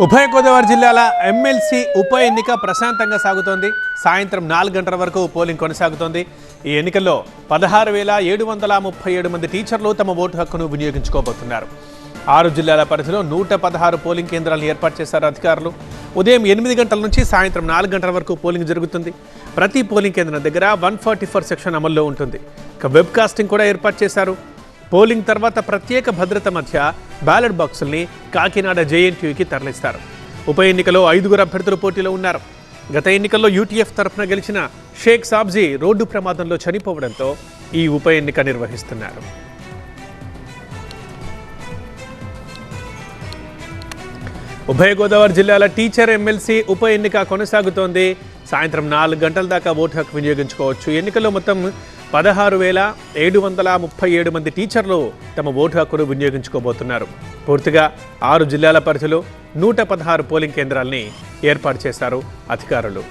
ఉభయ గోదావరి జిల్లాల ఎమ్మెల్సీ ఉప ఎన్నిక ప్రశాంతంగా సాగుతోంది. సాయంత్రం 4 గంటల వరకు పోలింగ్ కొనసాగుతోంది. ఈ ఎన్నికల్లో 16,737 మంది టీచర్లు తమ ఓటు హక్కును వినియోగించుకోబోతున్నారు. 6 జిల్లాల పరిధిలో 116 పోలింగ్ కేంద్రాలను ఏర్పాటు చేశారు అధికారులు. ఉదయం 8 గంటల నుంచి సాయంత్రం 4 గంటల వరకు పోలింగ్ జరుగుతుంది. ప్రతి పోలింగ్ కేంద్రం దగ్గర 144 సెక్షన్ అమల్లో ఉంటుంది. ఇక వెబ్ కాస్టింగ్ కూడా ఏర్పాటు చేశారు. పోలింగ్ తర్వాత ప్రత్యేక భద్రత మధ్య బ్యాలెట్ బాక్సుల్ని కాకినాడ జేఎన్టీయూకి తరలిస్తారు. ఉప ఎన్నికలో 5 అభ్యర్థులు పోటీలో ఉన్నారు. గత ఎన్నికల్లో యూటీఎఫ్ తరఫున గెలిచిన షేక్ సాబ్జీ రోడ్డు ప్రమాదంలో చనిపోవడంతో ఈ ఉప ఎన్నిక నిర్వహిస్తున్నారు. ఉభయ గోదావరి జిల్లాల టీచర్ ఎమ్మెల్సీ ఉప ఎన్నిక కొనసాగుతోంది. సాయంత్రం 4 గంటల దాకా ఓటు హక్కు వినియోగించుకోవచ్చు. ఎన్నికల్లో మొత్తం 16,737 మంది టీచర్లు తమ ఓటు హక్కును వినియోగించుకోబోతున్నారు. పూర్తిగా 6 జిల్లాల పరిధిలో 116 పోలింగ్ కేంద్రాలని ఏర్పాటు చేశారు అధికారులు.